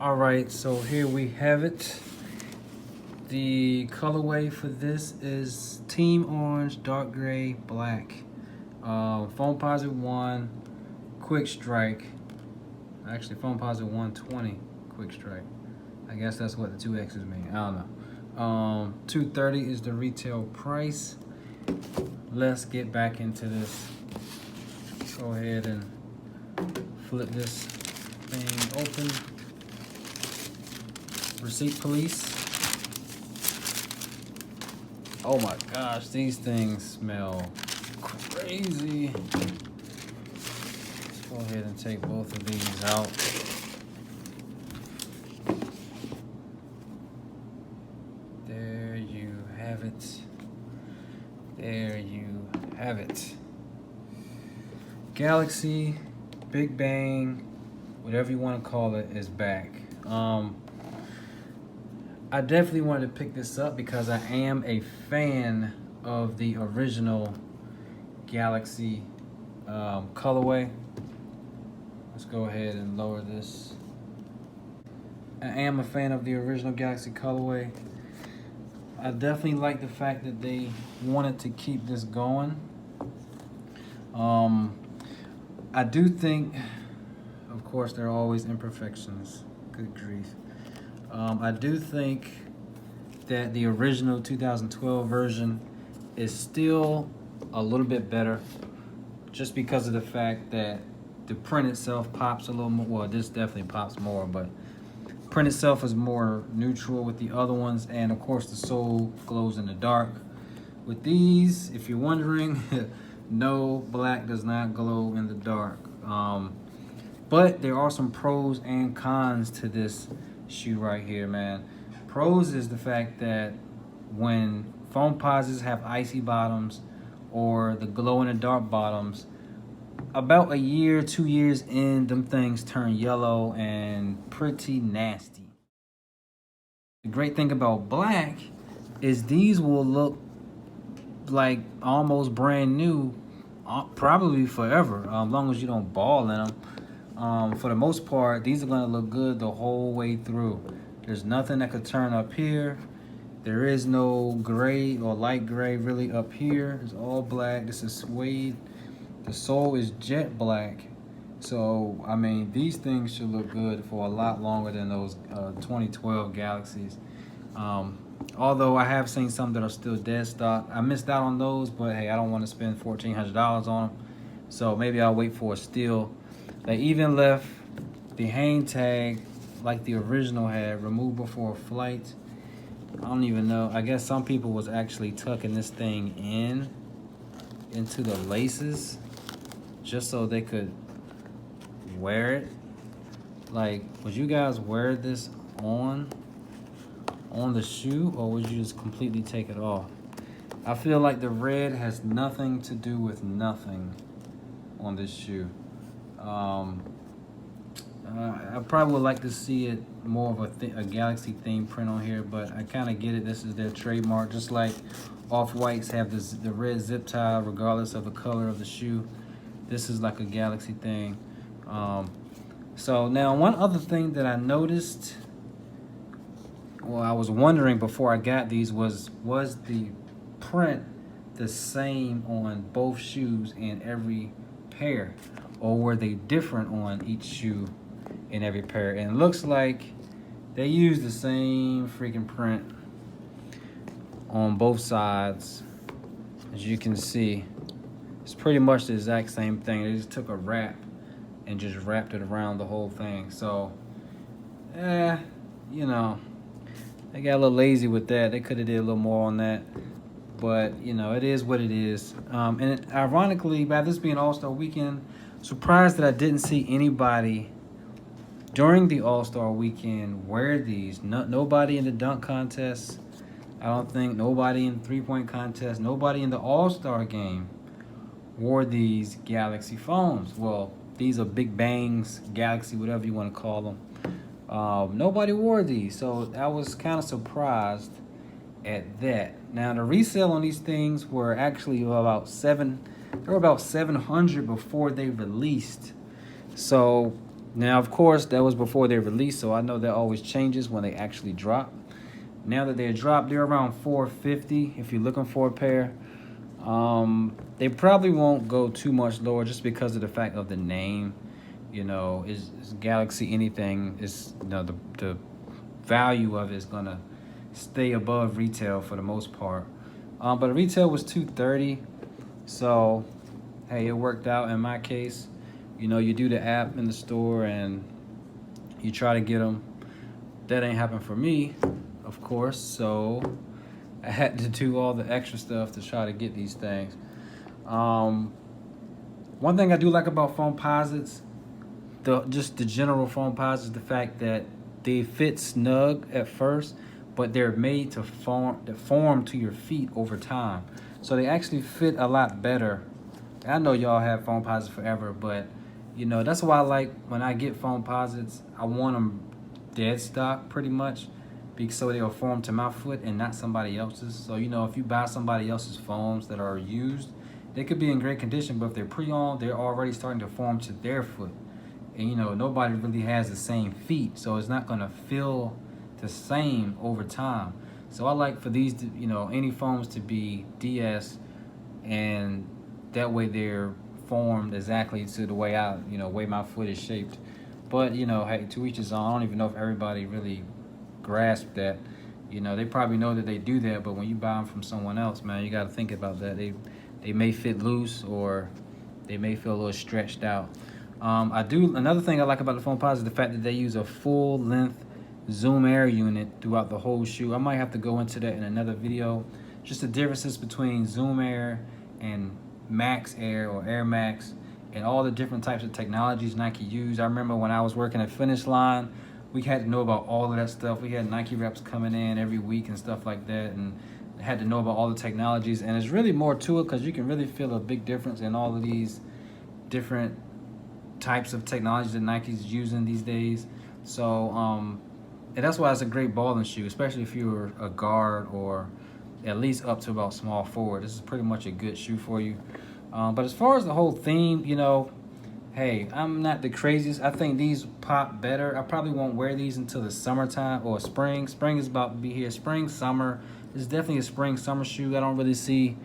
All right, so here we have it. The colorway for this is Team Orange, Dark Gray, Black. Foamposite 1, Quick Strike. Actually, Foamposite 120, Quick Strike. I guess that's what the 2X's mean. I don't know. $230 is the retail price. Let's get back into this. Go ahead and flip this thing open. Receipt police. Oh my gosh, these things smell crazy. Let's go ahead and take both of these out. There you have it. There you have it. Galaxy, Big Bang, whatever you want to call it, is back. I definitely wanted to pick this up because I am a fan of the original Galaxy colorway. Let's go ahead and lower this. I am a fan of the original Galaxy colorway. I definitely like the fact that they wanted to keep this going. I do think, of course, there are always imperfections. Good grief. I do think that the original 2012 version is still a little bit better just because of the fact that the print itself pops a little more. Well, this definitely pops more, but print itself is more neutral with the other ones, and of course the sole glows in the dark. With these, if you're wondering, no, black does not glow in the dark. But there are some pros and cons to this shoe right here, man. Pros is the fact that when Foamposites have icy bottoms or the glow in the dark bottoms, about a year, 2 years in, them things turn yellow and pretty nasty. The great thing about black is these will look like almost brand new, probably forever, as long as you don't ball in them. For the most part, these are gonna look good the whole way through. There's nothing that could turn up here. There is no gray or light gray really up here. It's all black. This is suede. The sole is jet black. So, I mean, these things should look good for a lot longer than those 2012 Galaxies. Although I have seen some that are still dead stock. I missed out on those, but hey, I don't want to spend $1,400 on them. So maybe I'll wait for a steal. They even left the hang tag like the original had, removed before flight. I don't even know. I guess some people was actually tucking this thing into the laces just so they could wear it. Like, would you guys wear this on the shoe, or would you just completely take it off? I feel like the red has nothing to do with nothing on this shoe. I probably would like to see it more of a Galaxy theme print on here, but I kind of get it. This is their trademark, just like Off-Whites have the red zip tie regardless of the color of the shoe. This is like a Galaxy thing. So now one other thing that I noticed, well, I was wondering before I got these, was the print the same on both shoes in every pair, or were they different on each shoe in every pair? And it looks like they use the same freaking print on both sides. As you can see, it's pretty much the exact same thing. They just took a wrap and just wrapped it around the whole thing. So, you know, they got a little lazy with that. They could have did a little more on that. But, you know, it is what it is. And ironically, by this being All-Star Weekend, surprised that I didn't see anybody during the All-Star Weekend wear these. Nobody in the dunk contest. I don't think nobody in the three-point contest. Nobody in the All-Star game wore these Galaxy foams. Well, these are Big Bangs, Galaxy, whatever you want to call them. Nobody wore these, so I was kind of surprised at that. Now, the resale on these things were actually about they were about $700 before they released. So Now, of course, that was before they released, so I know that always changes when they actually drop. Now that they're dropped, they're around 450 if you're looking for a pair. They probably won't go too much lower just because of the fact of the name. You know, is Galaxy anything? Is, you know, the value of it is gonna stay above retail for the most part. But retail was 230, so hey, it worked out in my case. You know, you do the app in the store and you try to get them. That ain't happened for me, of course, so I had to do all the extra stuff to try to get these things. One thing I do like about Foamposites, just the general Foamposites, the fact that they fit snug at first, but they're made to form to your feet over time. So they actually fit a lot better. I know y'all have Foamposites forever, but you know, that's why I like when I get Foamposites, I want them dead stock pretty much, because so they'll form to my foot and not somebody else's. So, you know, if you buy somebody else's foams that are used, they could be in great condition, but if they're pre-owned, they're already starting to form to their foot. And, you know, nobody really has the same feet, so it's not going to feel the same over time. So I like for these, to, you know, any foams to be DS, and that way they're formed exactly to the way way my foot is shaped. But, you know, hey, to each his own. I don't even know if everybody really grasp that. You know, they probably know that they do that, but when you buy them from someone else, man, you got to think about that. They may fit loose, or they may feel a little stretched out. Another thing I like about the Foamposite is the fact that they use a full length Zoom Air unit throughout the whole shoe. I might have to go into that in another video. Just the differences between Zoom Air and Max Air or Air Max, and all the different types of technologies Nike use. I remember when I was working at Finish Line, we had to know about all of that stuff. We had Nike reps coming in every week and stuff like that, and had to know about all the technologies. And there's really more to it, because you can really feel a big difference in all of these different types of technologies that Nike's using these days. So, and that's why it's a great balling shoe, especially if you're a guard or at least up to about small forward. This is pretty much a good shoe for you. But as far as the whole theme, you know, hey, I'm not the craziest. I think these pop better. I probably won't wear these until the summertime or spring. Spring is about to be here. Spring, summer. This is definitely a spring, summer shoe. I don't really see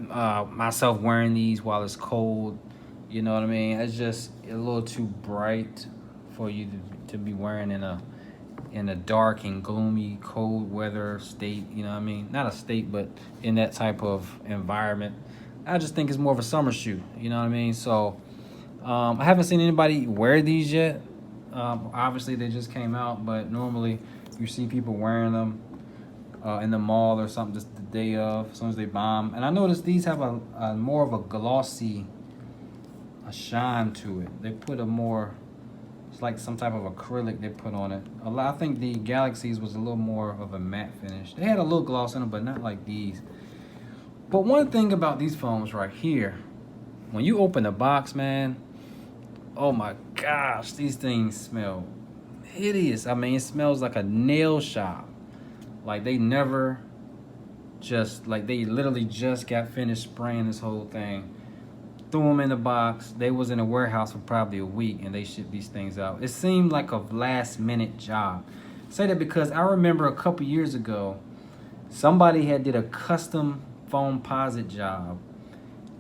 myself wearing these while it's cold. You know what I mean? It's just a little too bright for you to be wearing in a dark and gloomy, cold weather state. You know what I mean? Not a state, but in that type of environment. I just think it's more of a summer shoe. You know what I mean? So I haven't seen anybody wear these yet. Obviously, they just came out, but normally you see people wearing them in the mall or something just the day of, as soon as they buy them. And I noticed these have a more of a glossy shine to it. They put a more, it's like some type of acrylic they put on it. I think the Galaxies was a little more of a matte finish. They had a little gloss in them, but not like these. But one thing about these foams right here, when you open the box, man, oh my gosh, these things smell hideous. I mean, it smells like a nail shop. Like they never they literally just got finished spraying this whole thing. Threw them in the box. They was in a warehouse for probably a week, and they shipped these things out. It seemed like a last minute job. I say that because I remember a couple years ago, somebody had did a custom Foamposite job,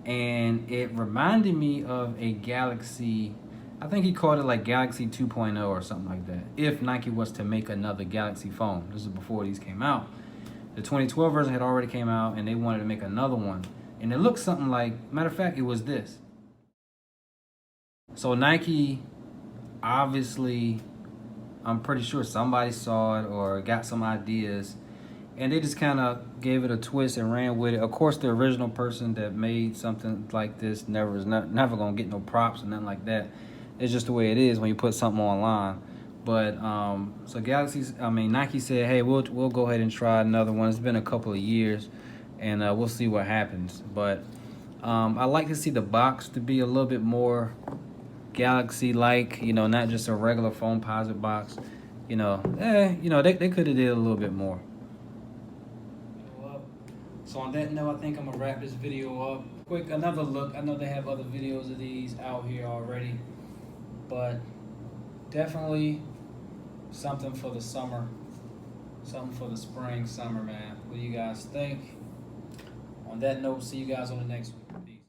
and it reminded me of a Galaxy. I think he called it like Galaxy 2.0 or something like that. If Nike was to make another Galaxy foam, this is before these came out. The 2012 version had already came out, and they wanted to make another one, and it looked something like. Matter of fact, it was this. So Nike, obviously, I'm pretty sure somebody saw it or got some ideas, and they just kind of gave it a twist and ran with it. Of course, the original person that made something like this never gonna get no props or nothing like that. It's just the way it is when you put something online. But so Nike said, hey, we'll go ahead and try another one. It's been a couple of years, and we'll see what happens. But I like to see the box to be a little bit more Galaxy-like, you know, not just a regular Foamposite box. You know, they could have did a little bit more. So on that note, I think I'm gonna wrap this video up. Quick, another look. I know they have other videos of these out here already. but definitely something for the summer, something for the spring, summer, man. What do you guys think? On that note, see you guys on the next one.